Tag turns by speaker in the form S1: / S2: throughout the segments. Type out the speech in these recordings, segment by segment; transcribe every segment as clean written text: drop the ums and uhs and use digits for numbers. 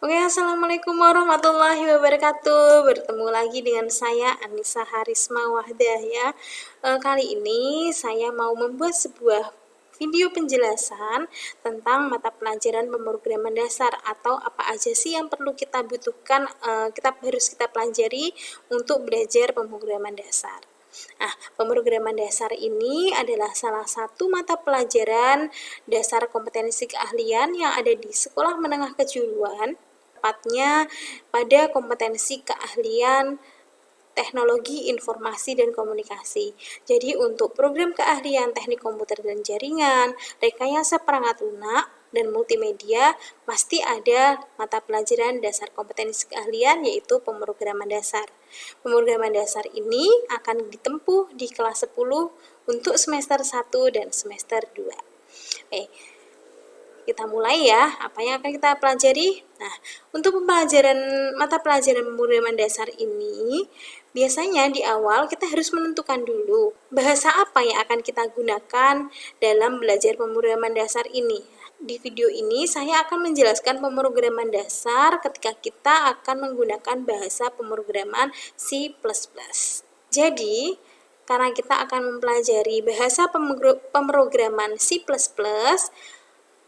S1: Oke, assalamualaikum warahmatullahi wabarakatuh. Bertemu lagi dengan saya Anissa Harisma Wahdah ya. Kali ini saya mau membuat sebuah video penjelasan tentang mata pelajaran pemrograman dasar atau apa aja sih yang perlu kita butuhkan, harus kita pelajari untuk belajar pemrograman dasar. Nah, pemrograman dasar ini adalah salah satu mata pelajaran dasar kompetensi keahlian yang ada di sekolah menengah kejuruan, tepatnya pada kompetensi keahlian teknologi informasi dan komunikasi. Jadi untuk program keahlian teknik komputer dan jaringan, rekayasa perangkat lunak, dan multimedia pasti ada mata pelajaran dasar kompetensi keahlian yaitu pemrograman dasar. Pemrograman dasar ini akan ditempuh di kelas 10 untuk semester 1 dan semester 2. Kita mulai ya, apa yang akan kita pelajari? Nah, untuk mata pelajaran pemrograman dasar ini, biasanya di awal kita harus menentukan dulu bahasa apa yang akan kita gunakan dalam belajar pemrograman dasar ini. Di video ini saya akan menjelaskan pemrograman dasar ketika kita akan menggunakan bahasa pemrograman C++. Jadi, karena kita akan mempelajari bahasa pemrograman C++,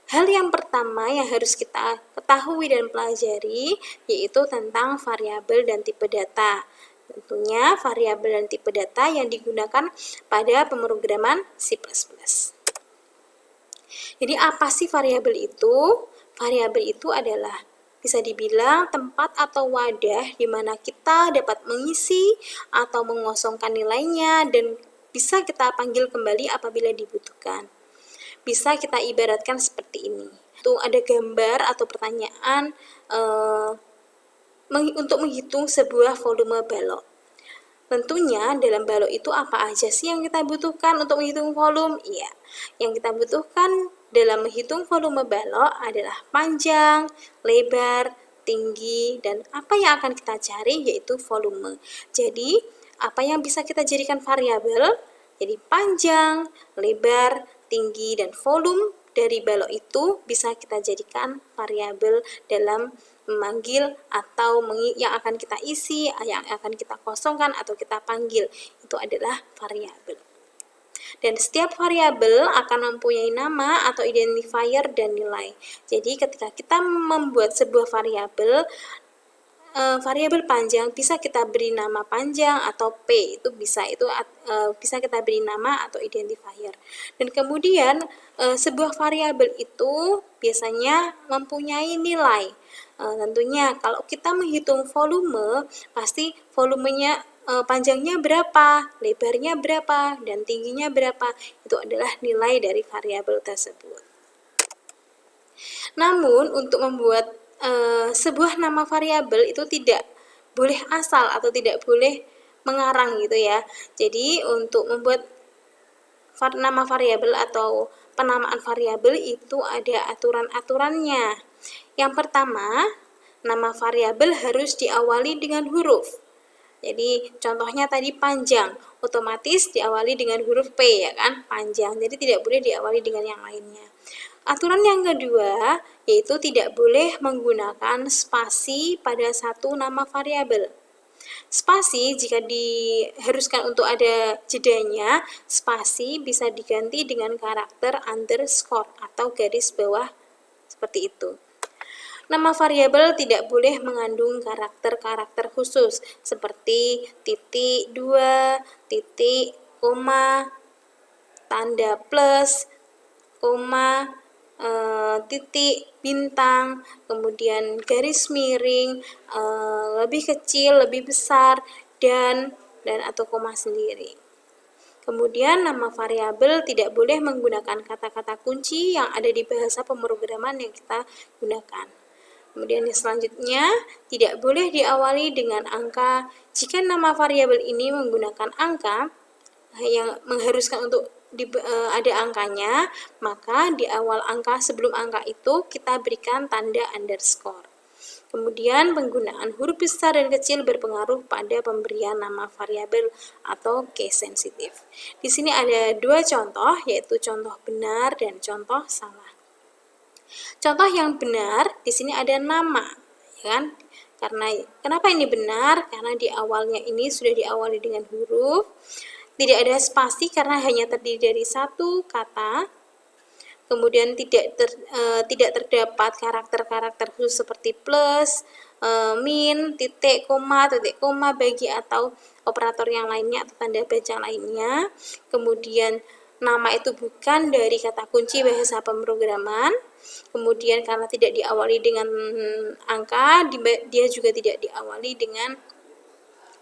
S1: hal yang pertama yang harus kita ketahui dan pelajari yaitu tentang variabel dan tipe data. Tentunya variabel dan tipe data yang digunakan pada pemrograman C++. Jadi apa sih variabel itu? Variabel itu adalah bisa dibilang tempat atau wadah di mana kita dapat mengisi atau mengosongkan nilainya dan bisa kita panggil kembali apabila dibutuhkan. Bisa kita ibaratkan seperti ini. Itu ada gambar atau pertanyaan untuk menghitung sebuah volume balok. Tentunya dalam balok itu apa aja sih yang kita butuhkan untuk menghitung volume? Iya, yang kita butuhkan dalam menghitung volume balok adalah panjang, lebar, tinggi, dan apa yang akan kita cari yaitu volume. Jadi, apa yang bisa kita jadikan variabel? Jadi panjang, lebar, tinggi, dan volume dari balok itu bisa kita jadikan variabel dalam memanggil atau yang akan kita isi, yang akan kita kosongkan atau kita panggil. Itu adalah variabel. Dan setiap variabel akan mempunyai nama atau identifier dan nilai. Jadi ketika kita membuat sebuah variabel, variabel panjang bisa kita beri nama panjang atau P, itu bisa kita beri nama atau identifier. Dan kemudian sebuah variabel itu biasanya mempunyai nilai. Tentunya kalau kita menghitung volume, pasti volumenya panjangnya berapa, lebarnya berapa, dan tingginya berapa. Itu adalah nilai dari variabel tersebut. Namun untuk membuat sebuah nama variabel itu tidak boleh asal atau tidak boleh mengarang gitu ya. Jadi untuk membuat nama variabel atau penamaan variabel itu ada aturan-aturannya. Yang pertama, nama variabel harus diawali dengan huruf. Jadi contohnya tadi panjang, otomatis diawali dengan huruf P ya kan, panjang. Jadi tidak boleh diawali dengan yang lainnya. Aturan yang kedua yaitu tidak boleh menggunakan spasi pada satu nama variabel. Spasi jika diharuskan untuk ada jedanya, spasi bisa diganti dengan karakter underscore atau garis bawah seperti itu. Nama variabel tidak boleh mengandung karakter-karakter khusus seperti titik, dua, titik, koma, tanda plus, koma, titik, bintang, kemudian garis miring, lebih kecil, lebih besar, dan atau koma sendiri. Kemudian nama variabel tidak boleh menggunakan kata-kata kunci yang ada di bahasa pemrograman yang kita gunakan. Kemudian yang selanjutnya, tidak boleh diawali dengan angka. Jika nama variabel ini menggunakan angka yang mengharuskan untuk ada angkanya, maka di awal angka sebelum angka itu kita berikan tanda underscore. Kemudian penggunaan huruf besar dan kecil berpengaruh pada pemberian nama variabel atau case sensitive. Di sini ada dua contoh, yaitu contoh benar dan contoh salah. Contoh yang benar di sini ada nama ya kan? Karena kenapa ini benar? Karena di awalnya ini sudah diawali dengan huruf, tidak ada spasi karena hanya terdiri dari satu kata, kemudian tidak terdapat karakter-karakter khusus seperti plus, min, titik koma bagi atau operator yang lainnya atau tanda baca lainnya. Kemudian nama itu bukan dari kata kunci bahasa pemrograman. Kemudian karena tidak diawali dengan angka, dia juga tidak diawali dengan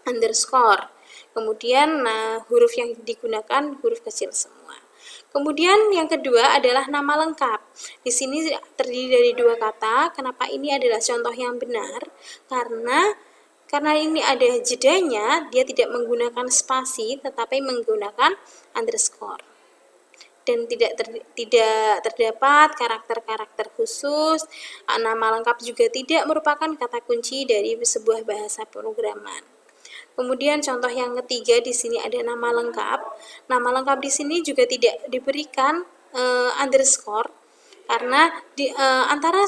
S1: underscore. Kemudian huruf yang digunakan huruf kecil semua. Kemudian yang kedua adalah nama lengkap. Di sini terdiri dari dua kata. Kenapa ini adalah contoh yang benar? Karena ini ada jedanya, dia tidak menggunakan spasi tetapi menggunakan underscore. Dan tidak terdapat karakter-karakter khusus. Nama lengkap juga tidak merupakan kata kunci dari sebuah bahasa pemrograman. Kemudian contoh yang ketiga di sini ada nama lengkap. Nama lengkap di sini juga tidak diberikan underscore karena antara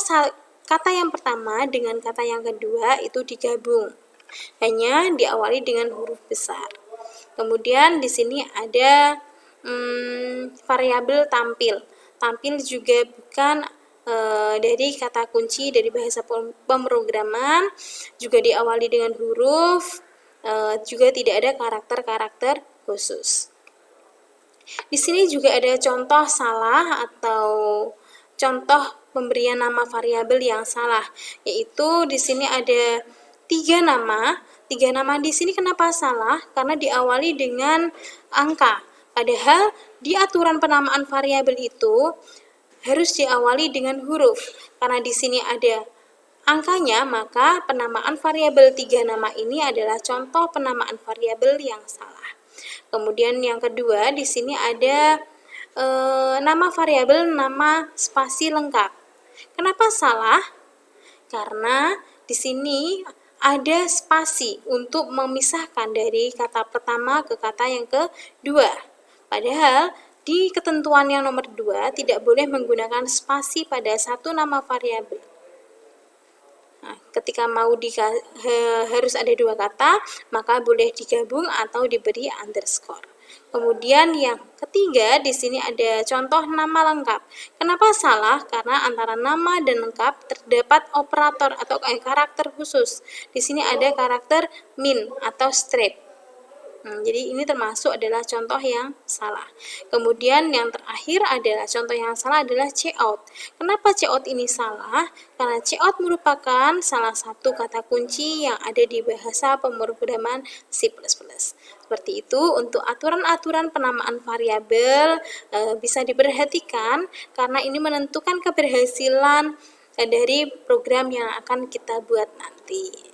S1: kata yang pertama dengan kata yang kedua itu digabung. Hanya diawali dengan huruf besar. Kemudian di sini ada variabel tampil. Tampil juga bukan dari kata kunci dari bahasa pemrograman, juga diawali dengan huruf, juga tidak ada karakter-karakter khusus. Di sini juga ada contoh salah atau contoh pemberian nama variabel yang salah, yaitu di sini ada 3 nama. 3 nama di sini kenapa salah? Karena diawali dengan angka. Padahal di aturan penamaan variabel itu harus diawali dengan huruf. Karena di sini ada angkanya, maka penamaan variabel 3 nama ini adalah contoh penamaan variabel yang salah. Kemudian yang kedua, di sini ada nama variabel nama spasi lengkap. Kenapa salah? Karena di sini ada spasi untuk memisahkan dari kata pertama ke kata yang kedua. Padahal di ketentuan yang nomor 2 tidak boleh menggunakan spasi pada satu nama variabel. Nah, ketika mau harus ada 2 kata, maka boleh digabung atau diberi underscore. Kemudian yang ketiga di sini ada contoh nama lengkap. Kenapa salah? Karena antara nama dan lengkap terdapat operator atau karakter khusus. Di sini ada karakter min atau strip. Jadi ini termasuk adalah contoh yang salah. Kemudian yang terakhir adalah contoh yang salah adalah cout. Kenapa cout ini salah? Karena cout merupakan salah satu kata kunci yang ada di bahasa pemrograman C++. Seperti itu untuk aturan-aturan penamaan variabel bisa diperhatikan karena ini menentukan keberhasilan dari program yang akan kita buat nanti.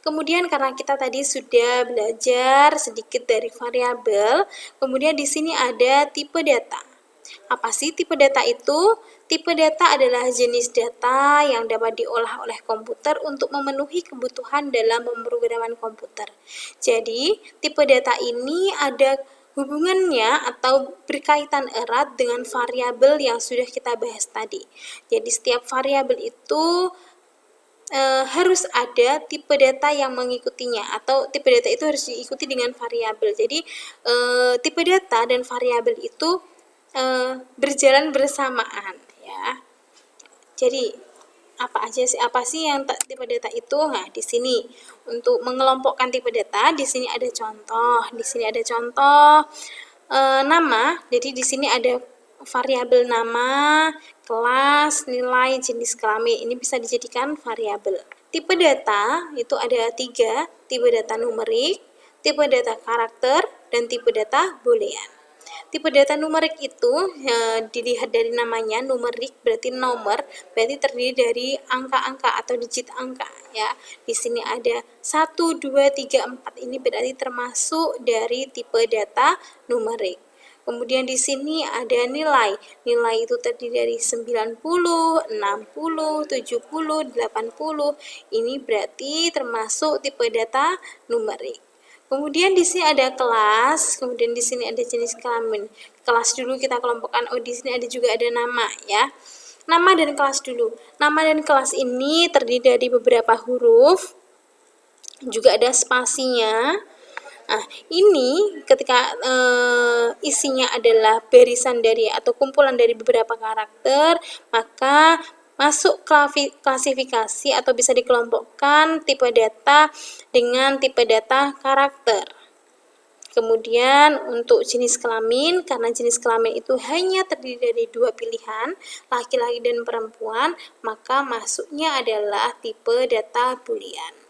S1: Kemudian karena kita tadi sudah belajar sedikit dari variabel, kemudian di sini ada tipe data. Apa sih tipe data itu? Tipe data adalah jenis data yang dapat diolah oleh komputer untuk memenuhi kebutuhan dalam pemrograman komputer. Jadi, tipe data ini ada hubungannya atau berkaitan erat dengan variabel yang sudah kita bahas tadi. Jadi, setiap variabel itu harus ada tipe data yang mengikutinya atau tipe data itu harus diikuti dengan variabel. Jadi tipe data dan variabel itu berjalan bersamaan ya. Jadi apa sih yang tipe data itu? Nah, di sini untuk mengelompokkan tipe data, di sini ada contoh. Di sini ada contoh nama. Jadi di sini ada variabel nama, kelas, nilai, jenis kelamin. Ini bisa dijadikan variabel. Tipe data itu ada 3, tipe data numerik, tipe data karakter, dan tipe data boolean. Tipe data numerik itu dilihat dari namanya, numerik berarti nomor, berarti terdiri dari angka-angka atau digit angka ya. Di sini ada 1, 2, 3, 4. Ini berarti termasuk dari tipe data numerik. Kemudian di sini ada nilai. Nilai itu terdiri dari 90, 60, 70, 80. Ini berarti termasuk tipe data numerik. Kemudian di sini ada kelas, kemudian di sini ada jenis kelamin. Kelas dulu kita kelompokkan. Oh, di sini ada juga ada nama ya. nama dan kelas dulu. Nama dan kelas ini terdiri dari beberapa huruf, juga ada spasinya. Nah, ini ketika isinya adalah barisan dari atau kumpulan dari beberapa karakter, maka masuk klasifikasi atau bisa dikelompokkan tipe data dengan tipe data karakter. Kemudian untuk jenis kelamin, karena jenis kelamin itu hanya terdiri dari dua pilihan, laki-laki dan perempuan, maka masuknya adalah tipe data Boolean.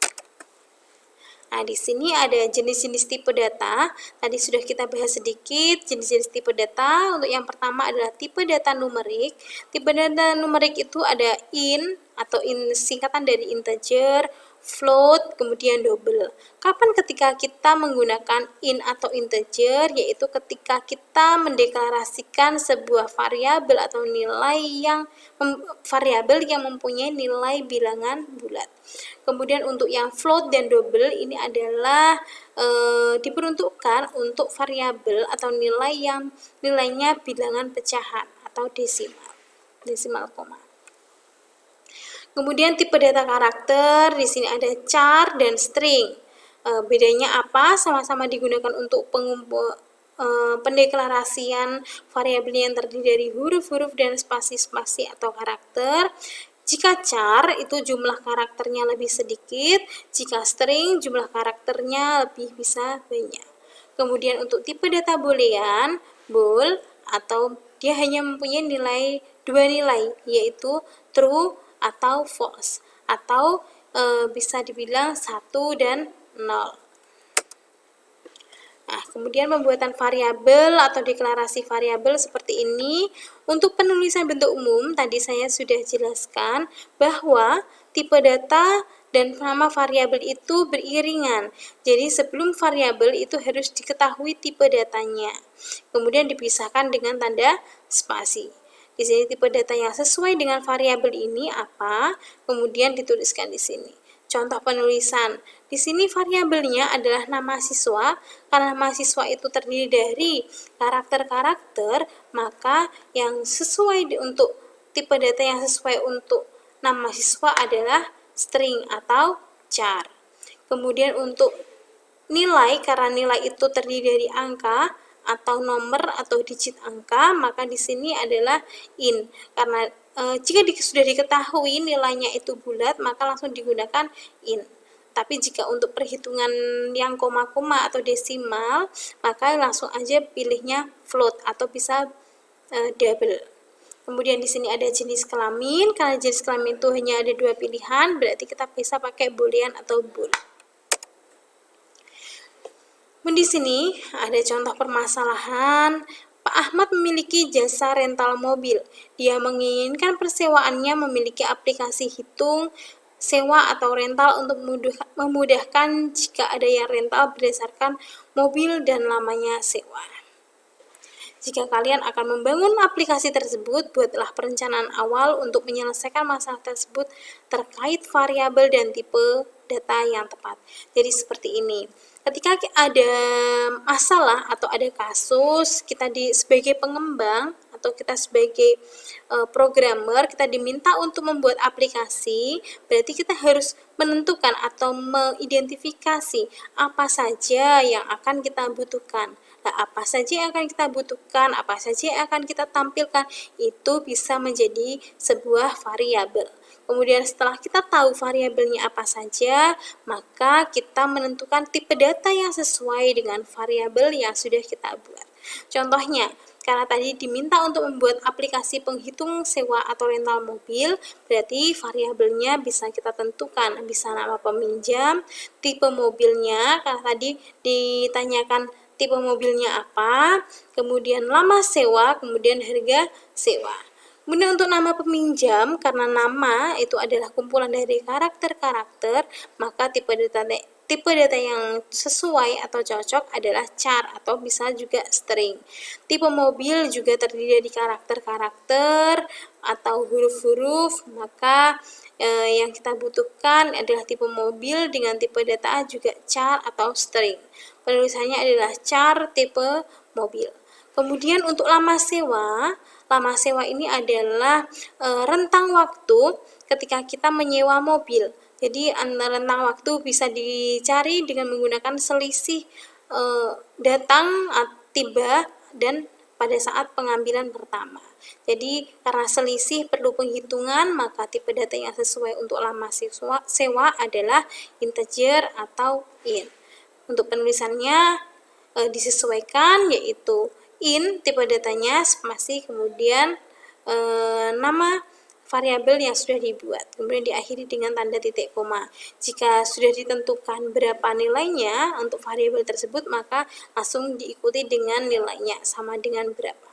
S1: Nah, di sini ada jenis-jenis tipe data. Tadi sudah kita bahas sedikit jenis-jenis tipe data. Untuk yang pertama adalah tipe data numerik. Tipe data numerik itu ada int atau singkatan dari integer, float, kemudian double. Kapan ketika kita menggunakan int atau integer? Yaitu ketika kita mendeklarasikan sebuah variabel atau nilai yang mempunyai nilai bilangan bulat. Kemudian untuk yang float dan double ini adalah diperuntukkan untuk variabel atau nilai yang nilainya bilangan pecahan atau desimal koma. Kemudian tipe data karakter, di sini ada char dan string. Bedanya apa? Sama-sama digunakan untuk pendeklarasian variabel yang terdiri dari huruf-huruf dan spasi-spasi atau karakter. Jika char itu jumlah karakternya lebih sedikit, jika string jumlah karakternya lebih bisa banyak. Kemudian untuk tipe data boolean, bool atau dia hanya mempunyai dua nilai, yaitu true atau false, atau bisa dibilang 1 dan 0. Nah, kemudian pembuatan variabel atau deklarasi variabel seperti ini. Untuk penulisan bentuk umum, tadi saya sudah jelaskan bahwa tipe data dan nama variabel itu beriringan. Jadi sebelum variabel itu harus diketahui tipe datanya. Kemudian dipisahkan dengan tanda spasi. Di sini tipe data yang sesuai dengan variabel ini apa? Kemudian dituliskan di sini. Contoh penulisan. Di sini variabelnya adalah nama siswa. Karena mahasiswa itu terdiri dari karakter-karakter, maka yang sesuai untuk tipe data yang sesuai untuk nama siswa adalah string atau char. Kemudian untuk nilai, karena nilai itu terdiri dari angka atau nomor atau digit angka, maka di sini adalah int. Karena jika sudah diketahui nilainya itu bulat, maka langsung digunakan int. Tapi jika untuk perhitungan yang koma-koma atau desimal, maka langsung aja pilihnya float atau bisa double. Kemudian di sini ada jenis kelamin. Karena jenis kelamin itu hanya ada dua pilihan, berarti kita bisa pakai boolean atau bool. Di sini ada contoh permasalahan. Pak Ahmad memiliki jasa rental mobil. Dia menginginkan persewaannya memiliki aplikasi hitung sewa atau rental untuk memudahkan jika ada yang rental berdasarkan mobil dan lamanya sewa. Jika kalian akan membangun aplikasi tersebut, buatlah perencanaan awal untuk menyelesaikan masalah tersebut terkait variabel dan tipe data yang tepat. Jadi seperti ini. Ketika ada masalah atau ada kasus, kita sebagai pengembang atau kita sebagai programmer, kita diminta untuk membuat aplikasi, berarti kita harus menentukan atau mengidentifikasi apa saja yang akan kita butuhkan. Nah, apa saja yang akan kita butuhkan, apa saja yang akan kita tampilkan, itu bisa menjadi sebuah variabel. Kemudian setelah kita tahu variabelnya apa saja, maka kita menentukan tipe data yang sesuai dengan variabel yang sudah kita buat. Contohnya, karena tadi diminta untuk membuat aplikasi penghitung sewa atau rental mobil, berarti variabelnya bisa kita tentukan, bisa nama peminjam, tipe mobilnya, karena tadi ditanyakan tipe mobilnya apa, kemudian lama sewa, kemudian harga sewa. Kemudian untuk nama peminjam, karena nama itu adalah kumpulan dari karakter-karakter, maka tipe data yang sesuai atau cocok adalah char atau bisa juga string. Tipe mobil juga terdiri dari karakter-karakter atau huruf-huruf, maka yang kita butuhkan adalah tipe mobil dengan tipe data juga char atau string. Penulisannya adalah char tipe mobil. Kemudian untuk lama sewa Lama sewa ini adalah rentang waktu ketika kita menyewa mobil. Jadi rentang waktu bisa dicari dengan menggunakan selisih datang, tiba, dan pada saat pengambilan pertama. Jadi karena selisih perlu penghitungan, maka tipe data yang sesuai untuk lama sewa adalah integer atau int. Untuk penulisannya disesuaikan, yaitu int tipe datanya spasi kemudian nama variabel yang sudah dibuat, kemudian diakhiri dengan tanda titik koma. Jika sudah ditentukan berapa nilainya untuk variabel tersebut, maka langsung diikuti dengan nilainya sama dengan berapa.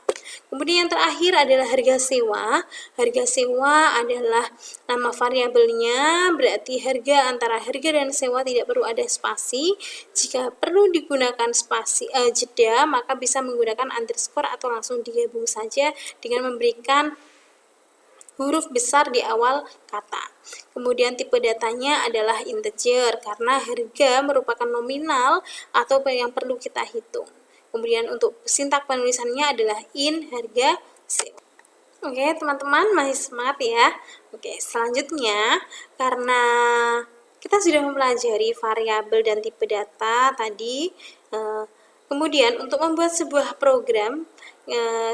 S1: Kemudian yang terakhir adalah harga sewa. Harga sewa adalah nama variabelnya, berarti harga antara harga dan sewa tidak perlu ada spasi. Jika perlu digunakan spasi jeda, maka bisa menggunakan underscore atau langsung digabung saja dengan memberikan huruf besar di awal kata. Kemudian tipe datanya adalah integer karena harga merupakan nominal atau yang perlu kita hitung. Kemudian untuk sintak penulisannya adalah int harga sewa. Oke, teman-teman masih semangat ya. Oke, selanjutnya karena kita sudah mempelajari variabel dan tipe data tadi, kemudian untuk membuat sebuah program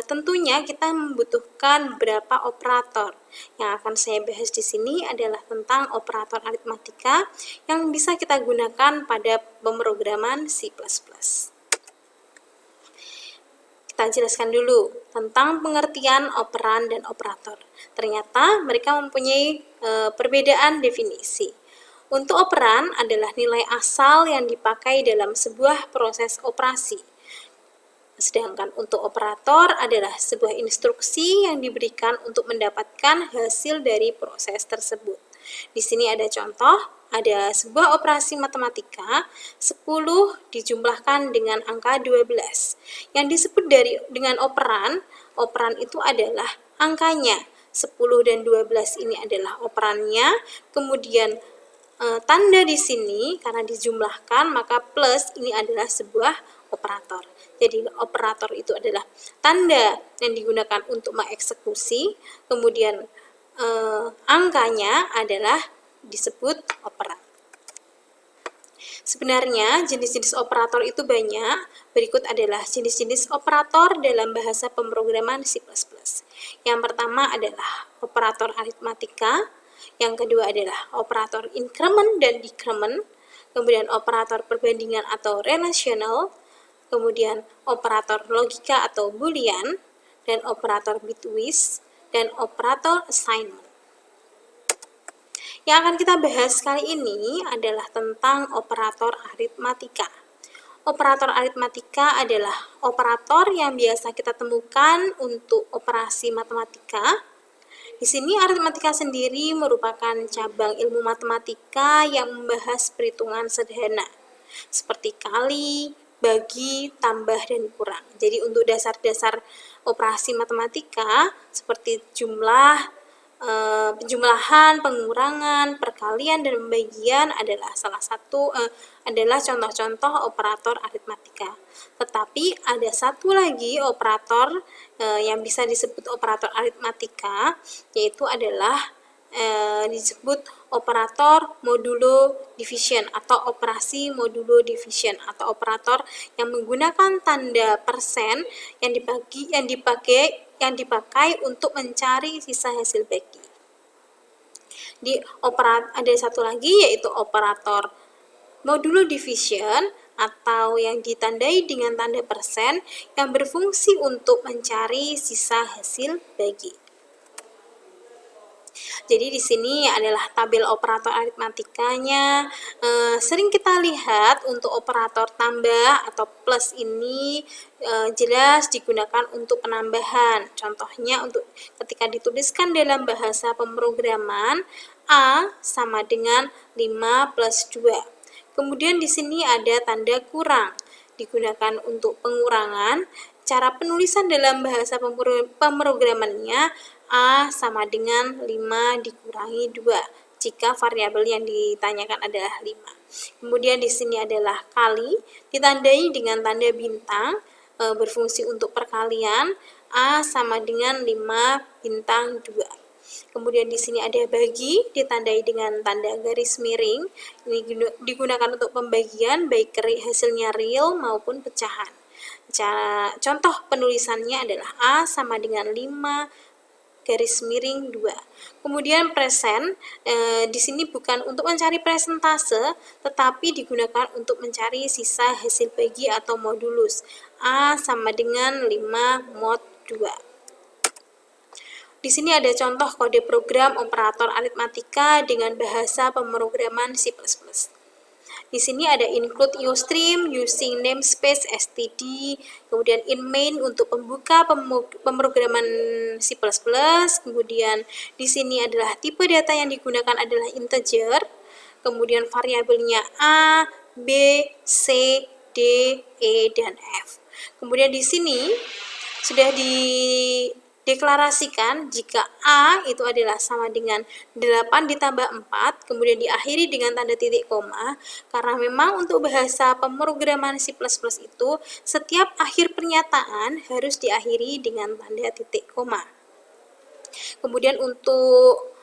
S1: tentunya kita membutuhkan beberapa operator. Yang akan saya bahas di sini adalah tentang operator aritmatika yang bisa kita gunakan pada pemrograman C++. Kita jelaskan dulu tentang pengertian operan dan operator. Ternyata mereka mempunyai perbedaan definisi. Untuk operan adalah nilai asal yang dipakai dalam sebuah proses operasi. Sedangkan untuk operator adalah sebuah instruksi yang diberikan untuk mendapatkan hasil dari proses tersebut. Di sini ada contoh, ada sebuah operasi matematika, 10 dijumlahkan dengan angka 12. Yang disebut dengan operan itu adalah angkanya. 10 dan 12 ini adalah operannya, kemudian tanda di sini karena dijumlahkan maka plus ini adalah sebuah operator. Jadi operator itu adalah tanda yang digunakan untuk mengeksekusi, kemudian angkanya adalah disebut operan. Sebenarnya jenis-jenis operator itu banyak. Berikut adalah jenis-jenis operator dalam bahasa pemrograman C++. Yang pertama adalah operator aritmatika, yang kedua adalah operator increment dan decrement, kemudian operator perbandingan atau relasional, kemudian operator logika atau boolean, dan operator bitwise, dan operator assignment. Yang akan kita bahas kali ini adalah tentang operator aritmatika. Operator aritmatika adalah operator yang biasa kita temukan untuk operasi matematika. Di sini aritmatika sendiri merupakan cabang ilmu matematika yang membahas perhitungan sederhana, seperti kali, bagi, tambah, dan kurang. Jadi untuk dasar-dasar operasi matematika seperti jumlah, penjumlahan, pengurangan, perkalian, dan pembagian adalah adalah contoh-contoh operator aritmatika. Tetapi ada satu lagi operator yang bisa disebut operator aritmatika, yaitu adalah disebut operator modulo division atau operasi modulo division atau operator yang menggunakan tanda persen yang dipakai untuk mencari sisa hasil bagi. Ada satu lagi yaitu operator modulo division atau yang ditandai dengan tanda persen yang berfungsi untuk mencari sisa hasil bagi. Jadi di sini adalah tabel operator aritmatikanya. Sering kita lihat untuk operator tambah atau plus ini jelas digunakan untuk penambahan. Contohnya untuk ketika dituliskan dalam bahasa pemrograman A sama dengan 5 plus 2. Kemudian di sini ada tanda kurang digunakan untuk pengurangan. Cara penulisan dalam bahasa pemrogramannya A sama dengan 5 dikurangi 2 jika variabel yang ditanyakan adalah 5. Kemudian di sini adalah kali ditandai dengan tanda bintang berfungsi untuk perkalian. A sama dengan 5 bintang 2. Kemudian di sini ada bagi, ditandai dengan tanda garis miring. Ini digunakan untuk pembagian baik hasilnya real maupun pecahan. Contoh penulisannya adalah A sama dengan 5 garis miring 2. Kemudian present, di sini bukan untuk mencari presentase, tetapi digunakan untuk mencari sisa hasil bagi atau modulus. A sama dengan 5 mod 2. Di sini ada contoh kode program operator aritmatika dengan bahasa pemrograman C++. Di sini ada include usestream using namespace std, kemudian in main untuk pembuka pemrograman C++, kemudian di sini adalah tipe data yang digunakan adalah integer, kemudian variabelnya A, B, C, D, E, dan F. Kemudian di sini sudah deklarasikan jika A itu adalah sama dengan 8 ditambah 4, kemudian diakhiri dengan tanda titik koma, karena memang untuk bahasa pemrograman C++ itu setiap akhir pernyataan harus diakhiri dengan tanda titik koma. Kemudian untuk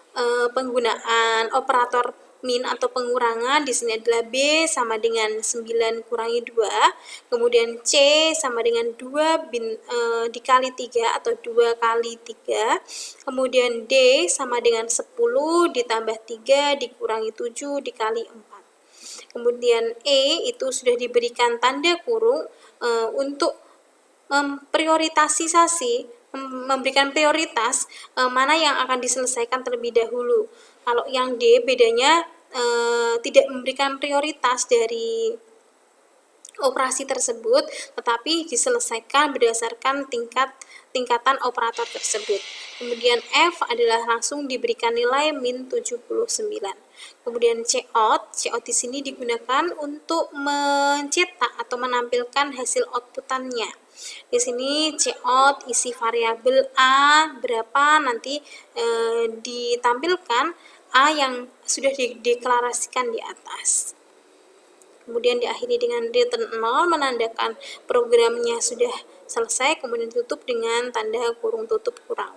S1: penggunaan operator min atau pengurangan, di sini adalah B sama dengan 9 kurangi 2, kemudian C sama dengan 2 dikali 3 atau 2 kali 3, kemudian D sama dengan 10 ditambah 3 dikurangi 7 dikali 4. Kemudian E itu sudah diberikan tanda kurung untuk memberikan prioritas mana yang akan diselesaikan terlebih dahulu. Kalau yang D bedanya tidak memberikan prioritas dari operasi tersebut, tetapi diselesaikan berdasarkan tingkatan operator tersebut. Kemudian F adalah langsung diberikan nilai min 79. Kemudian cout di sini digunakan untuk mencetak atau menampilkan hasil outputannya. Di sini cout isi variabel A berapa, nanti ditampilkan A yang sudah dideklarasikan di atas. Kemudian diakhiri dengan return 0 menandakan programnya sudah selesai, kemudian ditutup dengan tanda kurung tutup kurang.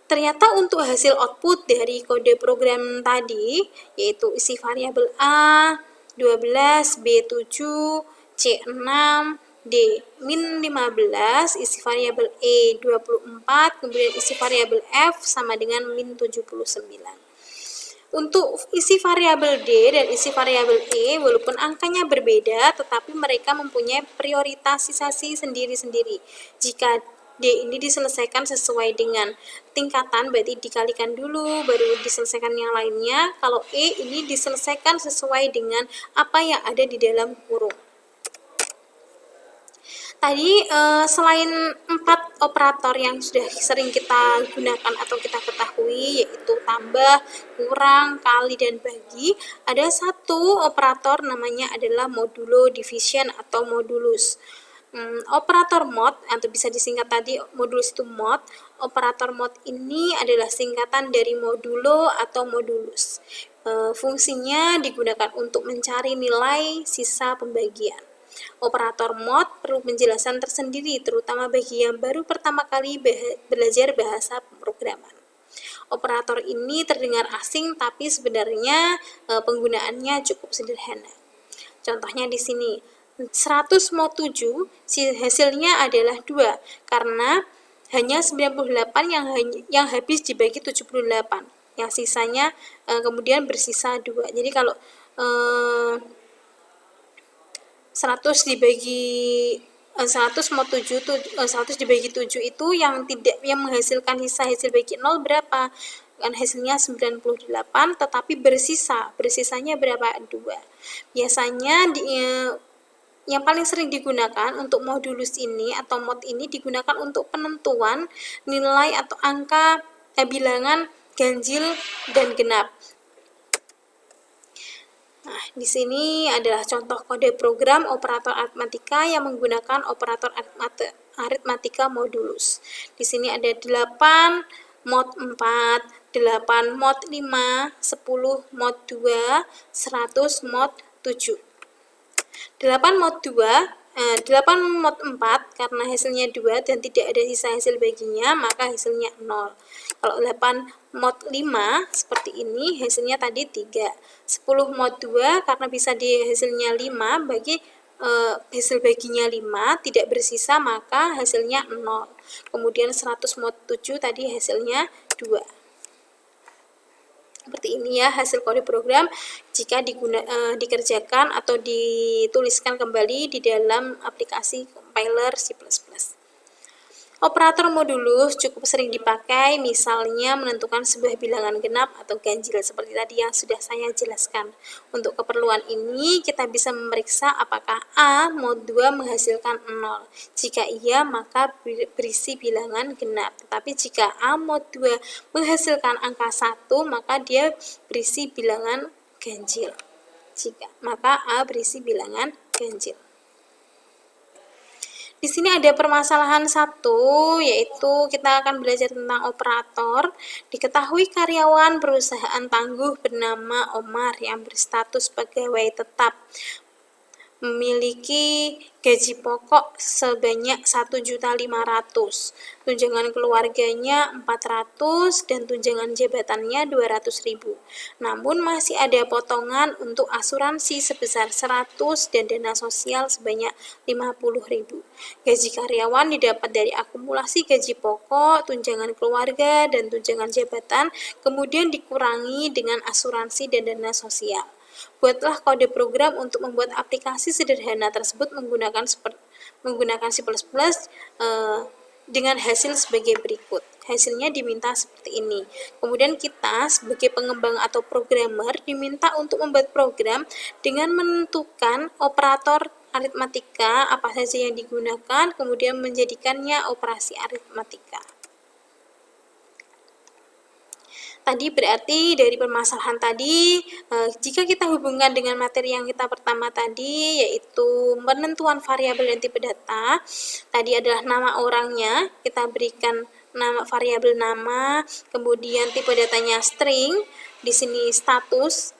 S1: Ternyata untuk hasil output dari kode program tadi, yaitu isi variabel A 12, B 7, C 6, D min 15, isi variabel E 24, kemudian isi variabel F sama dengan min 79. Untuk isi variabel D dan isi variabel E, walaupun angkanya berbeda, tetapi mereka mempunyai prioritasisasi sendiri-sendiri. Jika D ini diselesaikan sesuai dengan tingkatan, berarti dikalikan dulu, baru diselesaikan yang lainnya. Kalau E ini diselesaikan sesuai dengan apa yang ada di dalam kurung. Tadi selain 4 operator yang sudah sering kita gunakan atau kita ketahui, yaitu tambah, kurang, kali, dan bagi, ada satu operator namanya adalah modulo division atau modulus. Operator mod atau bisa disingkat tadi modulus itu mod. Operator mod ini adalah singkatan dari modulo atau modulus. Fungsinya digunakan untuk mencari nilai sisa pembagian. Operator mod perlu penjelasan tersendiri, terutama bagi yang baru pertama kali belajar bahasa pemrograman. Operator ini terdengar asing, tapi sebenarnya penggunaannya cukup sederhana. Contohnya di sini, 100 mod 7, hasilnya adalah 2, karena hanya 98 yang habis dibagi 78. Yang sisanya kemudian bersisa 2. Jadi kalau 100 mod 7 100 dibagi 7 itu yang menghasilkan sisa hasil bagi 0 berapa? Kan hasilnya 98, tetapi bersisanya berapa? 2. Biasanya yang paling sering digunakan untuk modulus ini atau mod ini digunakan untuk penentuan nilai atau angka bilangan ganjil dan genap. Nah, di sini adalah contoh kode program operator aritmatika yang menggunakan operator aritmatika modulus. Di sini ada 8 mod 4, 8 mod 5, 10 mod 2, 100 mod 7. 8 mod 2 8 mod 4 karena hasilnya 2 dan tidak ada sisa hasil baginya, maka hasilnya 0. Kalau 8 mod 5 seperti ini, hasilnya tadi 3. 10 mod 2 karena bisa di hasilnya 5, bagi hasil baginya 5 tidak bersisa, maka hasilnya 0. Kemudian 100 mod 7 tadi hasilnya 2. Seperti ini ya hasil kode program jika dikerjakan atau dituliskan kembali di dalam aplikasi compiler C++. Operator modulus cukup sering dipakai, misalnya menentukan sebuah bilangan genap atau ganjil seperti tadi yang sudah saya jelaskan. Untuk keperluan ini, kita bisa memeriksa apakah A mod 2 menghasilkan 0. Jika iya, maka berisi bilangan genap. Tetapi jika A mod 2 menghasilkan angka 1, maka dia berisi bilangan ganjil. Maka A berisi bilangan ganjil. Di sini ada permasalahan satu, yaitu kita akan belajar tentang operator. Diketahui karyawan perusahaan tangguh bernama Omar yang berstatus pegawai tetap memiliki gaji pokok sebanyak 1.500.000, tunjangan keluarganya 400 dan tunjangan jabatannya 200.000. Namun masih ada potongan untuk asuransi sebesar 100 dan dana sosial sebanyak 50.000. Gaji karyawan didapat dari akumulasi gaji pokok, tunjangan keluarga dan tunjangan jabatan, kemudian dikurangi dengan asuransi dan dana sosial. Buatlah kode program untuk membuat aplikasi sederhana tersebut menggunakan C++ dengan hasil sebagai berikut. Hasilnya diminta seperti ini. Kemudian kita sebagai pengembang atau programmer diminta untuk membuat program dengan menentukan operator aritmatika apa saja yang digunakan, kemudian menjadikannya operasi aritmatika. Tadi berarti dari permasalahan tadi, jika kita hubungkan dengan materi yang kita pertama tadi, yaitu penentuan variabel dan tipe data, tadi adalah nama orangnya, kita berikan nama variabel nama, kemudian tipe datanya string, di sini statusnya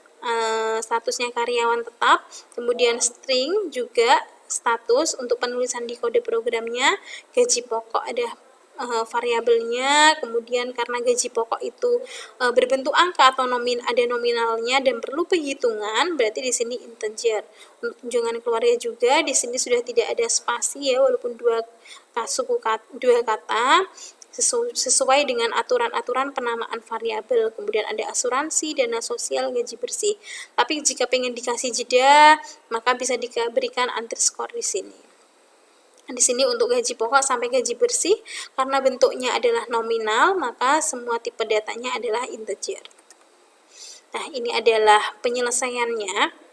S1: karyawan tetap, kemudian string juga status untuk penulisan di kode programnya, gaji pokok ada variabelnya, kemudian karena gaji pokok itu berbentuk angka atau ada nominalnya dan perlu penghitungan, berarti di sini integer. Untuk tunjangan keluarga juga di sini sudah tidak ada spasi ya, walaupun dua kata sesuai dengan aturan-aturan penamaan variabel. Kemudian ada asuransi, dana sosial, gaji bersih. Tapi jika pengen dikasih jeda, maka bisa diberikan underscore di sini. Di sini untuk gaji pokok sampai gaji bersih, karena bentuknya adalah nominal, maka semua tipe datanya adalah integer. Nah, ini adalah penyelesaiannya.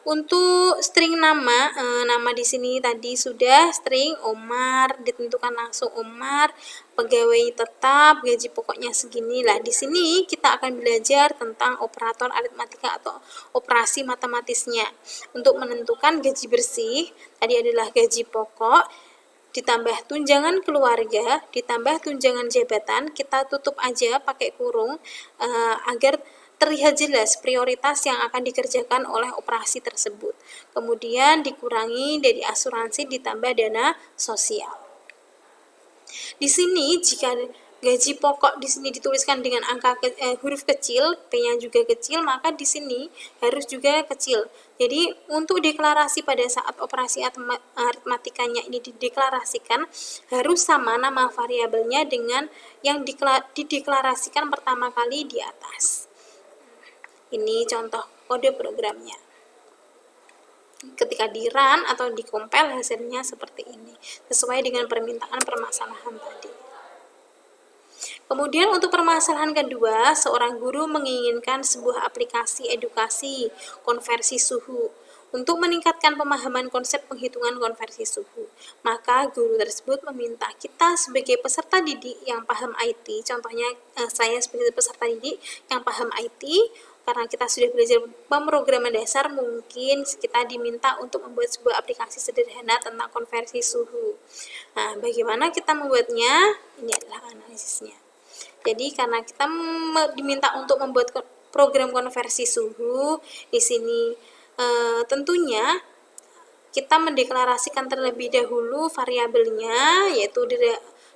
S1: Untuk string nama, nama di sini tadi sudah string Omar, ditentukan langsung Omar, pegawai tetap, gaji pokoknya segini lah. Di sini kita akan belajar tentang operator aritmatika atau operasi matematisnya. Untuk menentukan gaji bersih, tadi adalah gaji pokok, ditambah tunjangan keluarga, ditambah tunjangan jabatan, kita tutup aja pakai kurung agar terlihat jelas prioritas yang akan dikerjakan oleh operasi tersebut. Kemudian dikurangi dari asuransi ditambah dana sosial. Di sini jika gaji pokok di sini dituliskan dengan huruf kecil, P-nya juga kecil, maka di sini harus juga kecil. Jadi untuk deklarasi pada saat operasi aritmatikanya ini dideklarasikan harus sama nama variabelnya dengan yang dideklarasikan pertama kali di atas. Ini contoh kode programnya. Ketika di run atau di compile hasilnya seperti ini, sesuai dengan permintaan permasalahan tadi. Kemudian untuk permasalahan kedua, seorang guru menginginkan sebuah aplikasi edukasi konversi suhu untuk meningkatkan pemahaman konsep penghitungan konversi suhu. Maka guru tersebut meminta kita sebagai peserta didik yang paham IT, contohnya saya sebagai peserta didik yang paham IT, karena kita sudah belajar pemrograman dasar, mungkin kita diminta untuk membuat sebuah aplikasi sederhana tentang konversi suhu. Nah, bagaimana kita membuatnya? Ini adalah analisisnya. Jadi karena kita diminta untuk membuat program konversi suhu, di sini tentunya kita mendeklarasikan terlebih dahulu variabelnya, yaitu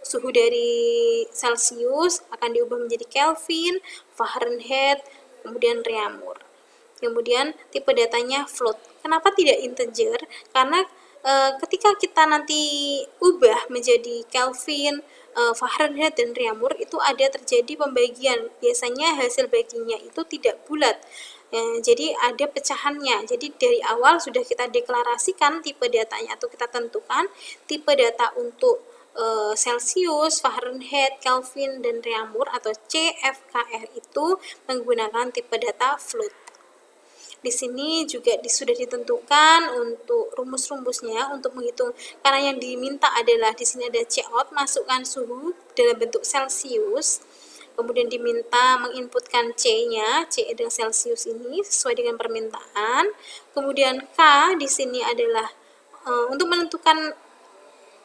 S1: suhu dari Celsius akan diubah menjadi Kelvin, Fahrenheit, kemudian Reaumur. Kemudian tipe datanya float. Kenapa tidak integer? Karena ketika kita nanti ubah menjadi Kelvin, Fahrenheit, dan Reaumur, itu ada terjadi pembagian. Biasanya hasil baginya itu tidak bulat. Jadi ada pecahannya. Jadi dari awal sudah kita deklarasikan tipe datanya atau kita tentukan tipe data untuk Celsius, Fahrenheit, Kelvin, dan Reaumur atau CFKR itu menggunakan tipe data float. Di sini juga sudah ditentukan untuk rumus-rumusnya untuk menghitung, karena yang diminta adalah di sini ada Cout, masukkan suhu dalam bentuk Celsius. Kemudian diminta menginputkan C-nya, C adalah Celsius ini sesuai dengan permintaan. Kemudian K di sini adalah untuk menentukan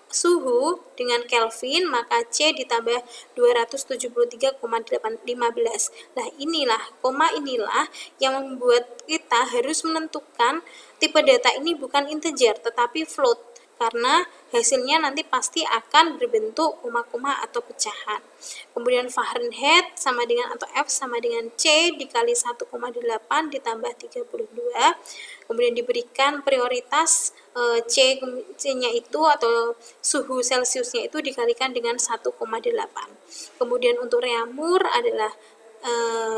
S1: suhu dengan Kelvin, maka C ditambah 273,815. Nah, koma inilah yang membuat kita harus menentukan tipe data ini bukan integer tetapi float, karena hasilnya nanti pasti akan berbentuk koma-koma atau pecahan. Kemudian Fahrenheit sama dengan atau F sama dengan C dikali 1,8 ditambah 32. Kemudian diberikan prioritas C-nya itu atau suhu Celsiusnya itu dikalikan dengan 1,8. Kemudian untuk Reaumur adalah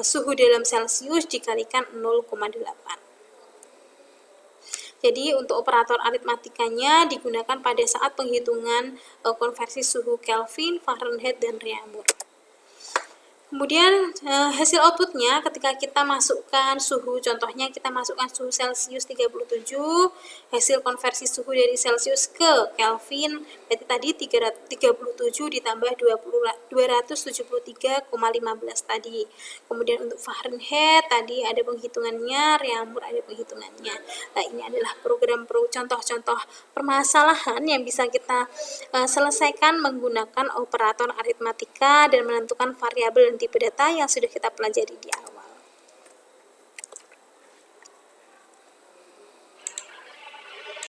S1: suhu dalam Celsius dikalikan 0,8. Jadi untuk operator aritmatikanya digunakan pada saat penghitungan konversi suhu Kelvin, Fahrenheit, dan Reaumur. Kemudian hasil outputnya ketika kita masukkan suhu, contohnya kita masukkan suhu Celsius 37, hasil konversi suhu dari Celsius ke Kelvin, berarti tadi 37 ditambah 273,15 tadi. Kemudian untuk Fahrenheit tadi ada penghitungannya, Reaumur ada penghitungannya. Nah, ini adalah contoh-contoh permasalahan yang bisa kita selesaikan menggunakan operator aritmatika dan menentukan variabel dan tipe data yang sudah kita pelajari di awal.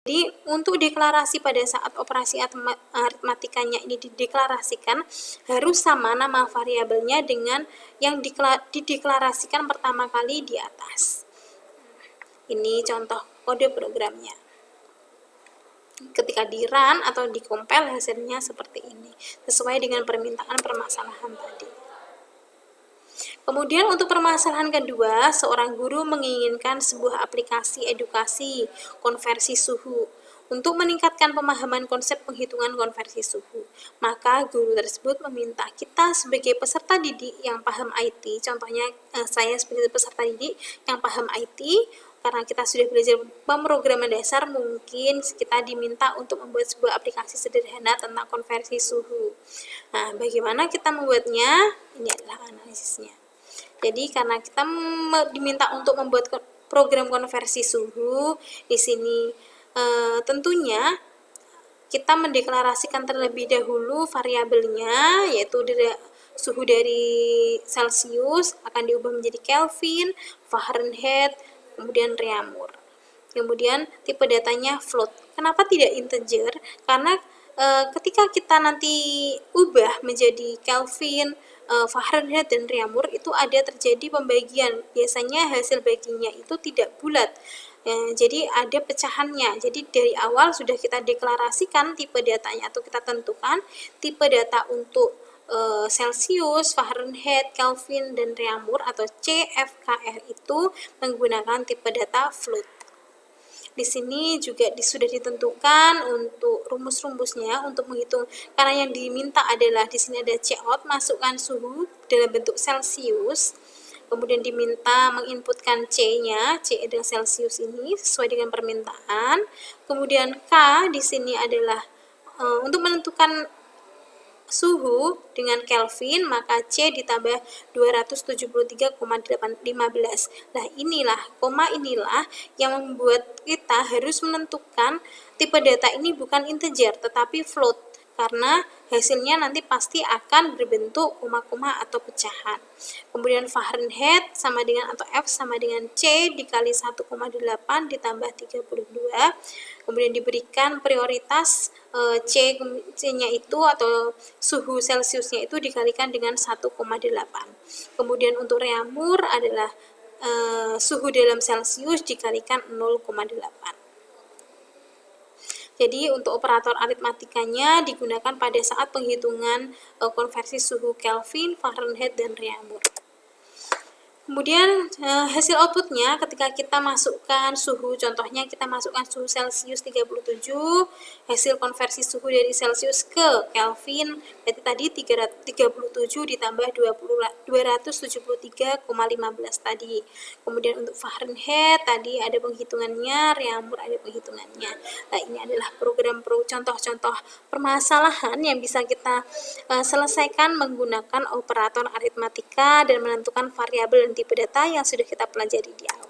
S1: Jadi untuk deklarasi pada saat operasi aritmatikanya ini dideklarasikan harus sama nama variabelnya dengan yang dideklarasikan pertama kali di atas. Ini contoh kode programnya. Ketika di run atau di compile hasilnya seperti ini, sesuai dengan permintaan permasalahan tadi. Kemudian untuk permasalahan kedua, seorang guru menginginkan sebuah aplikasi edukasi konversi suhu untuk meningkatkan pemahaman konsep penghitungan konversi suhu. Maka guru tersebut meminta kita sebagai peserta didik yang paham IT, contohnya saya sebagai peserta didik yang paham IT, karena kita sudah belajar pemrograman dasar, mungkin kita diminta untuk membuat sebuah aplikasi sederhana tentang konversi suhu. Nah, bagaimana kita membuatnya? Ini adalah analisisnya. Jadi karena kita diminta untuk membuat program konversi suhu, di sini tentunya kita mendeklarasikan terlebih dahulu variabelnya, yaitu suhu dari Celsius akan diubah menjadi Kelvin, Fahrenheit, kemudian Reaumur. Kemudian tipe datanya float. Kenapa tidak integer? Karena ketika kita nanti ubah menjadi Kelvin, Fahrenheit, dan Reaumur, itu ada terjadi pembagian. Biasanya hasil baginya itu tidak bulat. Jadi ada pecahannya. Jadi dari awal sudah kita deklarasikan tipe datanya atau kita tentukan tipe data untuk Celsius, Fahrenheit, Kelvin, dan Reaumur atau CFKR itu menggunakan tipe data float. Di sini juga sudah ditentukan untuk rumus-rumusnya untuk menghitung, karena yang diminta adalah di sini ada Cout, masukkan suhu dalam bentuk Celsius. Kemudian diminta menginputkan C-nya, C adalah Celsius ini sesuai dengan permintaan. Kemudian K di sini adalah untuk menentukan suhu dengan Kelvin, maka C ditambah 273,815. Nah, koma inilah yang membuat kita harus menentukan tipe data ini bukan integer tetapi float, karena hasilnya nanti pasti akan berbentuk koma-koma atau pecahan. Kemudian Fahrenheit sama dengan atau F sama dengan C dikali 1,8 ditambah 32. Kemudian diberikan prioritas C-nya itu atau suhu Celciusnya itu dikalikan dengan 1,8. Kemudian untuk reamur adalah suhu dalam Celcius dikalikan 0,8. Jadi untuk operator aritmatikanya digunakan pada saat penghitungan konversi suhu Kelvin, Fahrenheit, dan reamur. Kemudian hasil outputnya ketika kita masukkan suhu, contohnya kita masukkan suhu Celcius 37, hasil konversi suhu dari Celcius ke Kelvin, berarti tadi 37 ditambah 273,15 tadi. Kemudian untuk Fahrenheit tadi ada penghitungannya, reamur ada penghitungannya. Nah, ini adalah contoh-contoh permasalahan yang bisa kita selesaikan menggunakan operator aritmatika dan menentukan variabel dan tipe data yang sudah kita pelajari di awal.